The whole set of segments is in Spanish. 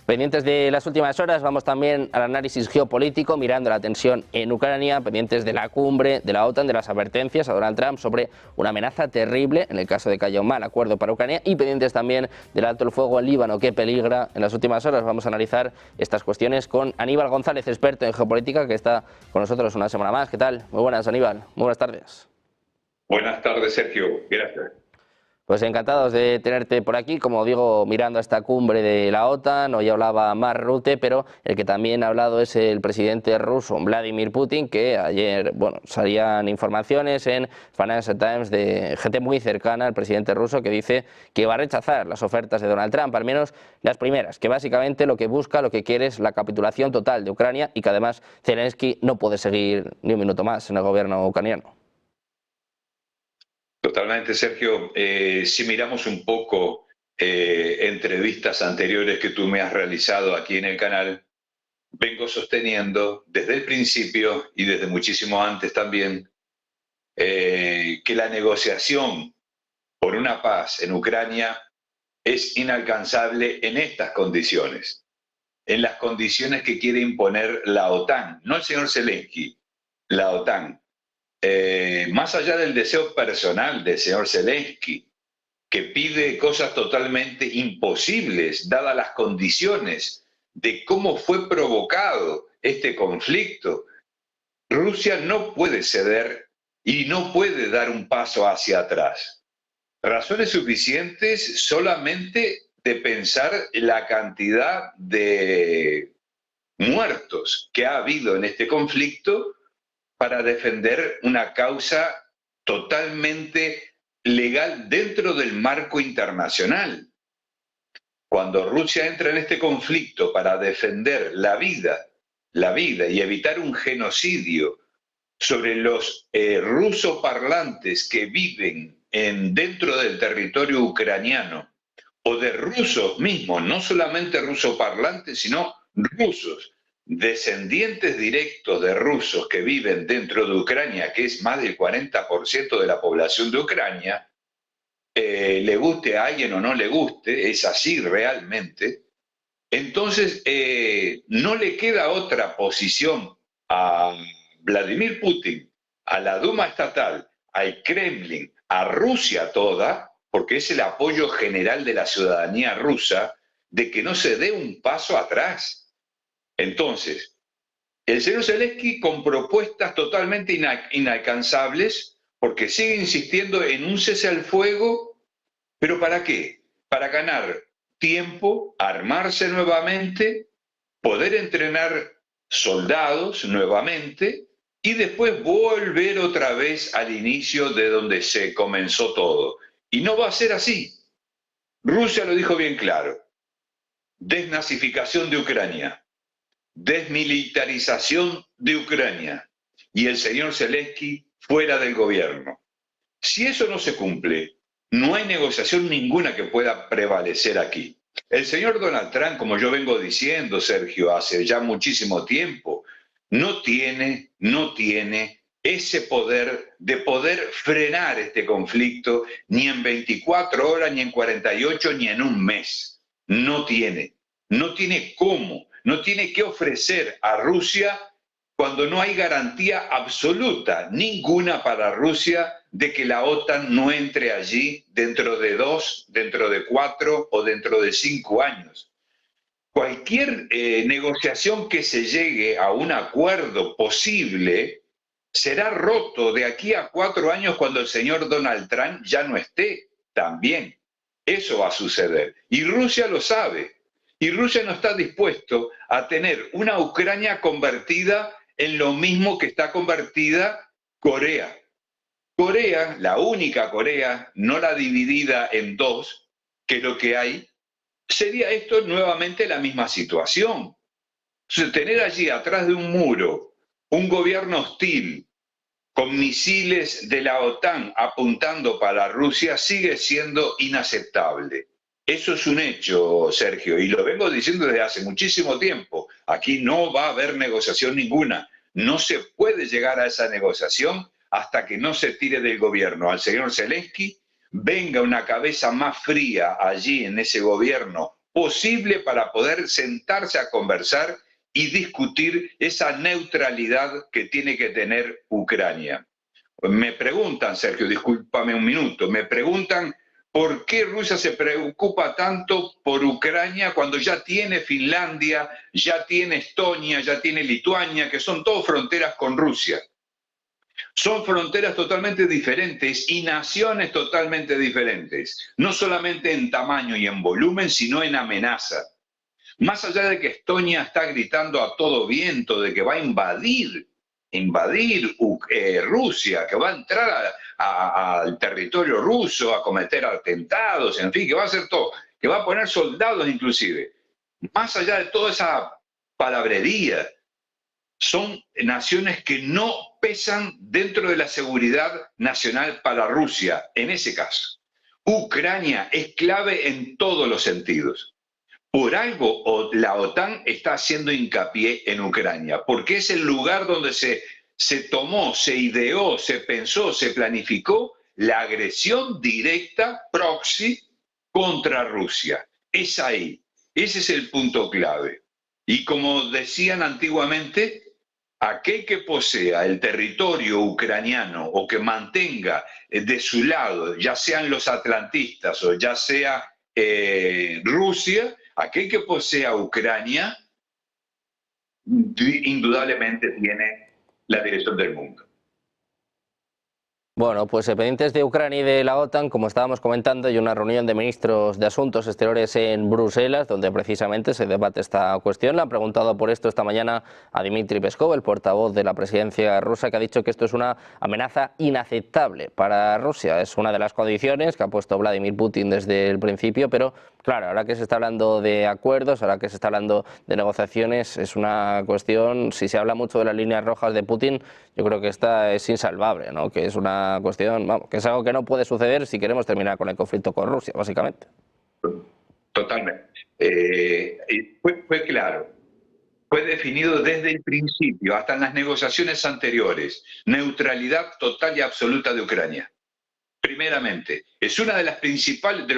Pendientes de las últimas horas, vamos también al análisis geopolítico, mirando la tensión en Ucrania, pendientes de la cumbre de la OTAN, de las advertencias a Donald Trump sobre una amenaza terrible en el caso de que haya un mal acuerdo para Ucrania, y pendientes también del alto el fuego en Líbano que peligra en las últimas horas. Vamos a analizar estas cuestiones con Aníbal González, experto en geopolítica, que está con nosotros una semana más. ¿Qué tal? Muy buenas, Aníbal. Muy buenas tardes. Buenas tardes, Sergio. Gracias. Pues encantados de tenerte por aquí, como digo, mirando a esta cumbre de la OTAN. Hoy hablaba Mark Rutte, pero el que también ha hablado es el presidente ruso, Vladimir Putin, que ayer, salían informaciones en Financial Times de gente muy cercana al presidente ruso que dice que va a rechazar las ofertas de Donald Trump, al menos las primeras, que básicamente lo que busca, lo que quiere es la capitulación total de Ucrania y que además Zelensky no puede seguir ni un minuto más en el gobierno ucraniano. Totalmente, Sergio. Si miramos un poco entrevistas anteriores que tú me has realizado aquí en el canal, vengo sosteniendo desde el principio y desde muchísimo antes también que la negociación por una paz en Ucrania es inalcanzable en estas condiciones, en las condiciones que quiere imponer la OTAN, no el señor Zelensky, la OTAN. Más allá del deseo personal del señor Zelensky, que pide cosas totalmente imposibles, dadas las condiciones de cómo fue provocado este conflicto, Rusia no puede ceder y no puede dar un paso hacia atrás. Razones suficientes solamente de pensar la cantidad de muertos que ha habido en este conflicto para defender una causa totalmente legal dentro del marco internacional. Cuando Rusia entra en este conflicto para defender la vida y evitar un genocidio sobre los rusoparlantes que viven dentro del territorio ucraniano, o de rusos mismos, no solamente rusoparlantes, sino rusos, descendientes directos de rusos que viven dentro de Ucrania, que es más del 40% de la población de Ucrania, le guste a alguien o no le guste, es así realmente. Entonces, no le queda otra posición a Vladimir Putin, a la Duma estatal, al Kremlin, a Rusia toda, porque es el apoyo general de la ciudadanía rusa, de que no se dé un paso atrás. Entonces, el señor Zelensky con propuestas totalmente inalcanzables, porque sigue insistiendo en un cese al fuego, ¿pero para qué? Para ganar tiempo, armarse nuevamente, poder entrenar soldados nuevamente y después volver otra vez al inicio de donde se comenzó todo. Y no va a ser así. Rusia lo dijo bien claro. Desnazificación de Ucrania, desmilitarización de Ucrania y el señor Zelensky fuera del gobierno. Si eso no se cumple, no hay negociación ninguna que pueda prevalecer aquí. El señor Donald Trump, como yo vengo diciendo, Sergio, hace ya muchísimo tiempo, no tiene ese poder de poder frenar este conflicto ni en 24 horas, ni en 48, ni en un mes. No tiene cómo, no tiene qué ofrecer a Rusia cuando no hay garantía absoluta, ninguna para Rusia, de que la OTAN no entre allí dentro de 2, dentro de 4 o dentro de 5 años. Cualquier negociación que se llegue a un acuerdo posible será roto de aquí a 4 años cuando el señor Donald Trump ya no esté también. Eso va a suceder. Y Rusia lo sabe. Y Rusia no está dispuesto a tener una Ucrania convertida en lo mismo que está convertida Corea. Corea, la única Corea, no la dividida en dos, que lo que hay, sería esto nuevamente la misma situación. Entonces, tener allí atrás de un muro un gobierno hostil con misiles de la OTAN apuntando para Rusia sigue siendo inaceptable. Eso es un hecho, Sergio, y lo vengo diciendo desde hace muchísimo tiempo. Aquí no va a haber negociación ninguna. No se puede llegar a esa negociación hasta que no se tire del gobierno al señor Zelensky, venga una cabeza más fría allí en ese gobierno posible para poder sentarse a conversar y discutir esa neutralidad que tiene que tener Ucrania. Me preguntan, Sergio, discúlpame un minuto, me preguntan por qué Rusia se preocupa tanto por Ucrania cuando ya tiene Finlandia, ya tiene Estonia, ya tiene Lituania, que son todas fronteras con Rusia. Son fronteras totalmente diferentes y naciones totalmente diferentes, no solamente en tamaño y en volumen, sino en amenaza. Más allá de que Estonia está gritando a todo viento de que va a invadir Rusia, que va a entrar al territorio ruso, a cometer atentados, en fin, que va a hacer todo, que va a poner soldados inclusive. Más allá de toda esa palabrería, son naciones que no pesan dentro de la seguridad nacional para Rusia, en ese caso. Ucrania es clave en todos los sentidos. Por algo la OTAN está haciendo hincapié en Ucrania, porque es el lugar donde se tomó, se ideó, se pensó, se planificó la agresión directa, proxy, contra Rusia. Es ahí, ese es el punto clave. Y como decían antiguamente, aquel que posea el territorio ucraniano o que mantenga de su lado, ya sean los atlantistas o ya sea Rusia, aquel que posea Ucrania, indudablemente tiene la dirección del mundo. Bueno, pues pendientes de Ucrania y de la OTAN, como estábamos comentando, hay una reunión de ministros de Asuntos Exteriores en Bruselas, donde precisamente se debate esta cuestión. Le han preguntado por esto esta mañana a Dmitry Peskov, el portavoz de la presidencia rusa, que ha dicho que esto es una amenaza inaceptable para Rusia. Es una de las condiciones que ha puesto Vladimir Putin desde el principio, pero claro, ahora que se está hablando de acuerdos, ahora que se está hablando de negociaciones, es una cuestión, si se habla mucho de las líneas rojas de Putin, yo creo que esta es insalvable, ¿no? Que es una cuestión, vamos, que es algo que no puede suceder si queremos terminar con el conflicto con Rusia, básicamente. Totalmente. Fue claro, fue definido desde el principio, hasta en las negociaciones anteriores, neutralidad total y absoluta de Ucrania. Primeramente, es una de los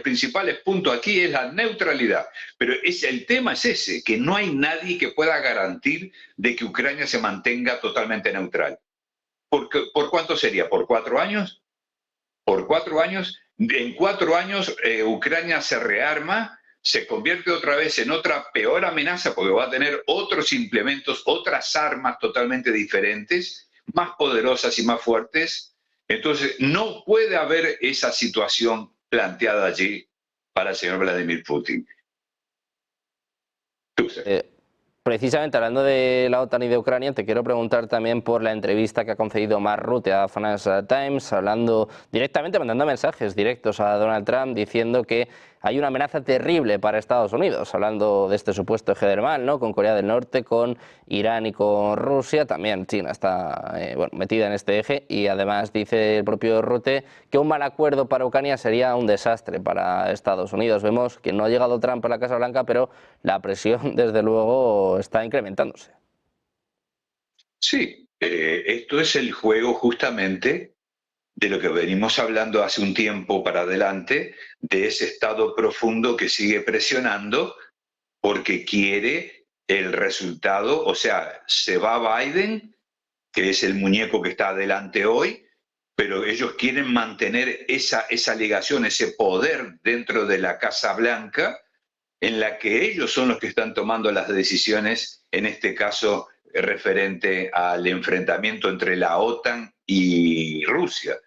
principales puntos aquí es la neutralidad, pero el tema es ese, que no hay nadie que pueda garantir de que Ucrania se mantenga totalmente neutral. ¿Por cuánto sería? ¿Por 4 años? ¿Por 4 años? En 4 años Ucrania se rearma, se convierte otra vez en otra peor amenaza porque va a tener otros implementos, otras armas totalmente diferentes, más poderosas y más fuertes. Entonces, no puede haber esa situación planteada allí para el señor Vladimir Putin. Precisamente hablando de la OTAN y de Ucrania, te quiero preguntar también por la entrevista que ha concedido Mark Rutte a Financial Times, hablando directamente, mandando mensajes directos a Donald Trump, diciendo que hay una amenaza terrible para Estados Unidos, hablando de este supuesto eje del mal, ¿no? Con Corea del Norte, con Irán y con Rusia. También China está metida en este eje, y además dice el propio Rutte que un mal acuerdo para Ucrania sería un desastre para Estados Unidos. Vemos que no ha llegado Trump a la Casa Blanca, pero la presión desde luego está incrementándose. Sí, esto es el juego justamente de lo que venimos hablando hace un tiempo para adelante, de ese estado profundo que sigue presionando porque quiere el resultado, o sea, se va Biden, que es el muñeco que está adelante hoy, pero ellos quieren mantener esa ligación, ese poder dentro de la Casa Blanca, en la que ellos son los que están tomando las decisiones, en este caso referente al enfrentamiento entre la OTAN y Rusia.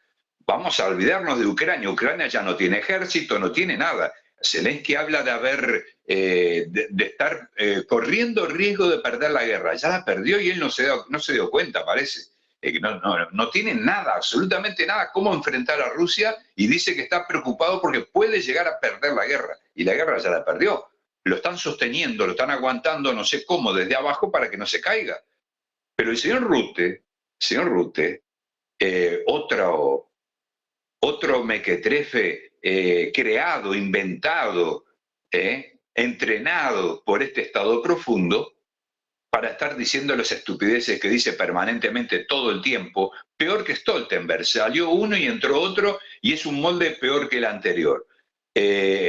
Vamos a olvidarnos de Ucrania. Ucrania ya no tiene ejército, no tiene nada. Zelensky habla de estar corriendo riesgo de perder la guerra. Ya la perdió y él no se dio cuenta, parece. No tiene nada, absolutamente nada, cómo enfrentar a Rusia, y dice que está preocupado porque puede llegar a perder la guerra. Y la guerra ya la perdió. Lo están sosteniendo, lo están aguantando, no sé cómo, desde abajo para que no se caiga. Pero el señor Rutte, otro mequetrefe creado, inventado, entrenado por este estado profundo para estar diciendo las estupideces que dice permanentemente todo el tiempo, peor que Stoltenberg. Salió uno y entró otro y es un molde peor que el anterior.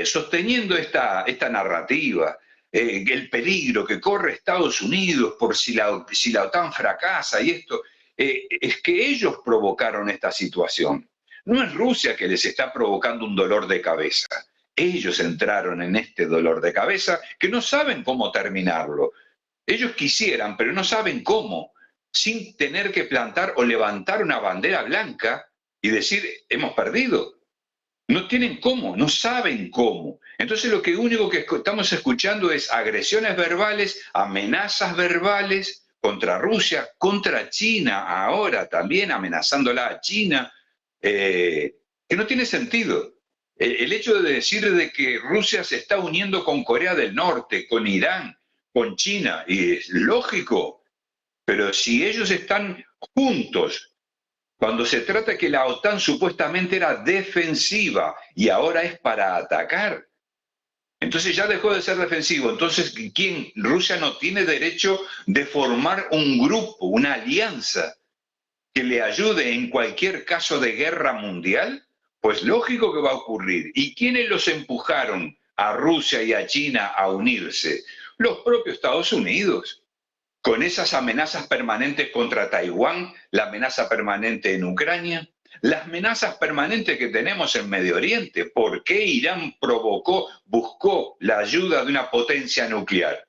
sosteniendo esta narrativa, el peligro que corre Estados Unidos por si la OTAN fracasa y esto, es que ellos provocaron esta situación. No es Rusia que les está provocando un dolor de cabeza. Ellos entraron en este dolor de cabeza que no saben cómo terminarlo. Ellos quisieran, pero no saben cómo, sin tener que plantar o levantar una bandera blanca y decir, hemos perdido. No tienen cómo, no saben cómo. Entonces lo único que estamos escuchando es agresiones verbales, amenazas verbales contra Rusia, contra China, ahora también amenazándola a China, que no tiene sentido. El hecho de decir de que Rusia se está uniendo con Corea del Norte, con Irán, con China, y es lógico, pero si ellos están juntos, cuando se trata que la OTAN supuestamente era defensiva y ahora es para atacar, entonces ya dejó de ser defensivo. Entonces, ¿quién? Rusia no tiene derecho de formar un grupo, una alianza que le ayude en cualquier caso de guerra mundial. Pues lógico que va a ocurrir. ¿Y quiénes los empujaron a Rusia y a China a unirse? Los propios Estados Unidos, con esas amenazas permanentes contra Taiwán, la amenaza permanente en Ucrania, las amenazas permanentes que tenemos en Medio Oriente. ¿Por qué Irán buscó la ayuda de una potencia nuclear?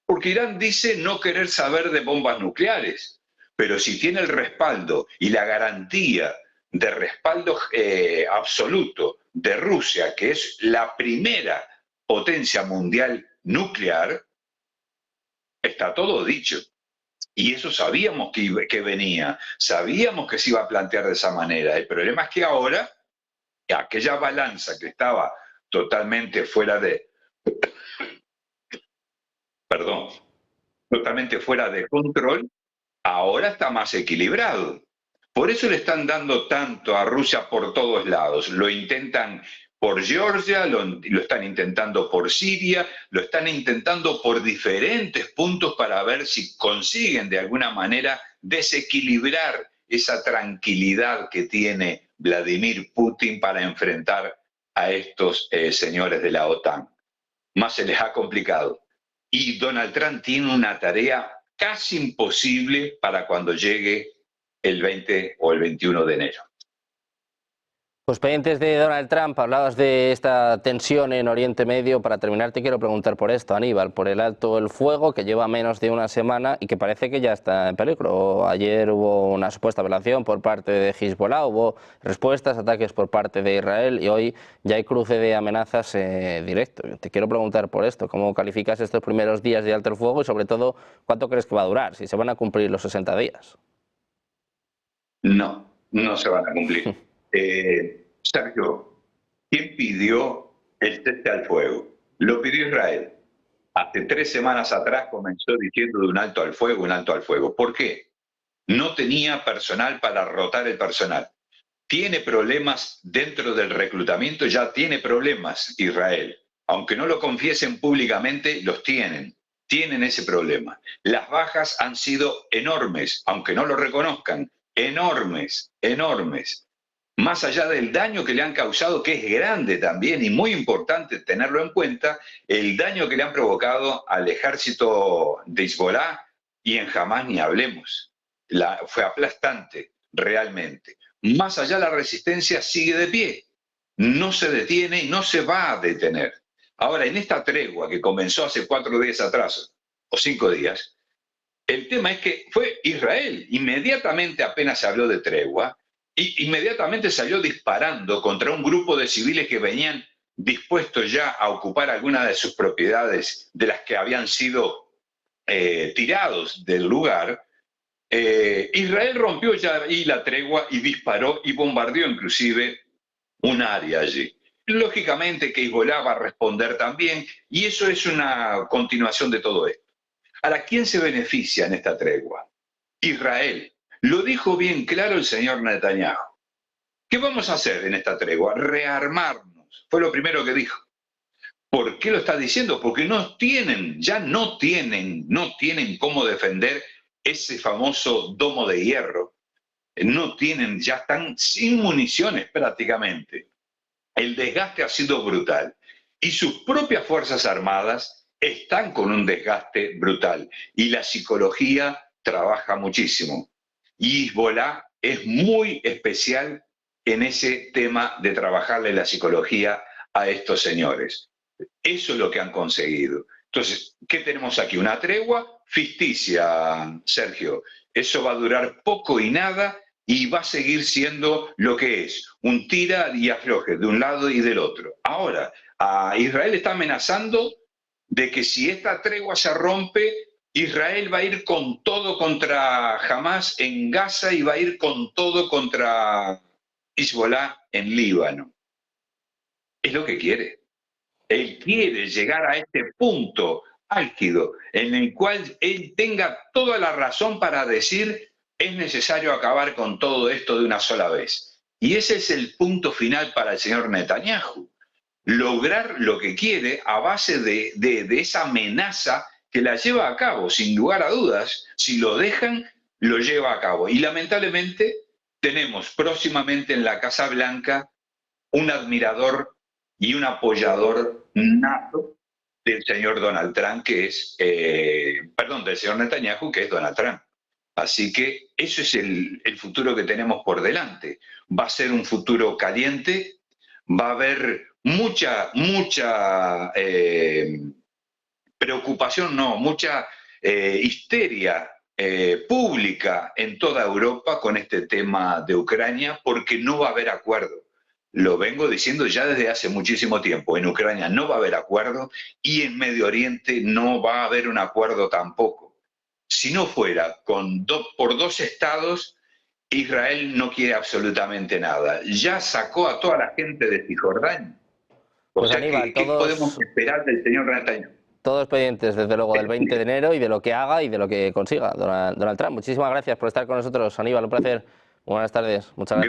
Porque Irán dice no querer saber de bombas nucleares, pero si tiene el respaldo y la garantía de respaldo absoluto de Rusia, que es la primera potencia mundial nuclear, está todo dicho. Y eso sabíamos que venía, sabíamos que se iba a plantear de esa manera. El problema es que ahora, aquella balanza que estaba totalmente fuera de... Perdón, totalmente fuera de control, ahora está más equilibrado. Por eso le están dando tanto a Rusia por todos lados. Lo intentan por Georgia, lo están intentando por Siria, lo están intentando por diferentes puntos para ver si consiguen de alguna manera desequilibrar esa tranquilidad que tiene Vladimir Putin para enfrentar a estos señores de la OTAN. Más se les ha complicado. Y Donald Trump tiene una tarea casi imposible para cuando llegue el 20 o el 21 de enero. Pues pendientes de Donald Trump, hablabas de esta tensión en Oriente Medio. Para terminar te quiero preguntar por esto, Aníbal, por el alto el fuego que lleva menos de una semana y que parece que ya está en peligro. Ayer hubo una supuesta violación por parte de Hezbollah, hubo respuestas, ataques por parte de Israel y hoy ya hay cruce de amenazas directo. Te quiero preguntar por esto, ¿cómo calificas estos primeros días de alto el fuego y sobre todo cuánto crees que va a durar, si se van a cumplir los 60 días? No, no se van a cumplir. Sergio, ¿quién pidió el cese al fuego? Lo pidió Israel. Hace 3 semanas atrás comenzó diciendo de un alto al fuego, un alto al fuego. ¿Por qué? No tenía personal para rotar el personal. Tiene problemas dentro del reclutamiento, ya tiene problemas Israel. Aunque no lo confiesen públicamente, los tienen. Tienen ese problema. Las bajas han sido enormes, aunque no lo reconozcan. Enormes, enormes. Más allá del daño que le han causado, que es grande también y muy importante tenerlo en cuenta, el daño que le han provocado al ejército de Hezbollah y en Hamás ni hablemos. Fue aplastante, realmente. Más allá la resistencia sigue de pie, no se detiene y no se va a detener. Ahora, en esta tregua que comenzó hace 4 días atrás, o 5 días, el tema es que fue Israel, inmediatamente apenas se habló de tregua, y inmediatamente salió disparando contra un grupo de civiles que venían dispuestos ya a ocupar algunas de sus propiedades de las que habían sido tirados del lugar. Israel rompió ya ahí la tregua y disparó y bombardeó inclusive un área allí. Lógicamente que Hezbollah va a responder también y eso es una continuación de todo esto. Ahora, ¿quién se beneficia en esta tregua? Israel. Lo dijo bien claro el señor Netanyahu. ¿Qué vamos a hacer en esta tregua? Rearmarnos. Fue lo primero que dijo. ¿Por qué lo está diciendo? Porque ya no tienen cómo defender ese famoso domo de hierro. No tienen, ya están sin municiones prácticamente. El desgaste ha sido brutal. Y sus propias Fuerzas Armadas están con un desgaste brutal. Y la psicología trabaja muchísimo. Y Hezbollah es muy especial en ese tema de trabajarle la psicología a estos señores. Eso es lo que han conseguido. Entonces, ¿qué tenemos aquí? Una tregua ficticia, Sergio. Eso va a durar poco y nada y va a seguir siendo lo que es, un tira y afloje de un lado y del otro. Ahora, a Israel está amenazando de que si esta tregua se rompe, Israel va a ir con todo contra Hamas en Gaza y va a ir con todo contra Hezbollah en Líbano. Es lo que quiere. Él quiere llegar a este punto álgido en el cual él tenga toda la razón para decir es necesario acabar con todo esto de una sola vez. Y ese es el punto final para el señor Netanyahu. Lograr lo que quiere a base de esa amenaza que la lleva a cabo, sin lugar a dudas. Si lo dejan, lo lleva a cabo. Y lamentablemente tenemos próximamente en la Casa Blanca un admirador y un apoyador nato del señor Donald Trump, que es, del señor Netanyahu, que es Donald Trump. Así que eso es el futuro que tenemos por delante. Va a ser un futuro caliente, va a haber mucha preocupación, no, mucha histeria pública en toda Europa con este tema de Ucrania, porque no va a haber acuerdo. Lo vengo diciendo ya desde hace muchísimo tiempo. En Ucrania no va a haber acuerdo y en Medio Oriente no va a haber un acuerdo tampoco. Si no fuera por dos estados, Israel no quiere absolutamente nada. Ya sacó a toda la gente de Cisjordania. Pues Aníbal, ¿qué podemos esperar del señor Netanyahu? Todos pendientes, desde luego, del 20 de enero y de lo que haga y de lo que consiga Donald Trump. Muchísimas gracias por estar con nosotros, Aníbal. Un placer. Buenas tardes. Muchas gracias.